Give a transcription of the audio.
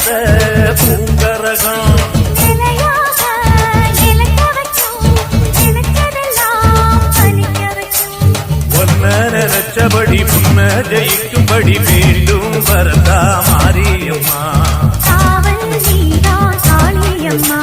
வந்த பூங்கரகம் நினைச்சபடி முன்ன ஜெயிக்கும்படி மீண்டும் வரதா மாரியம்மா. காவல் நீதான் காளியம்மா.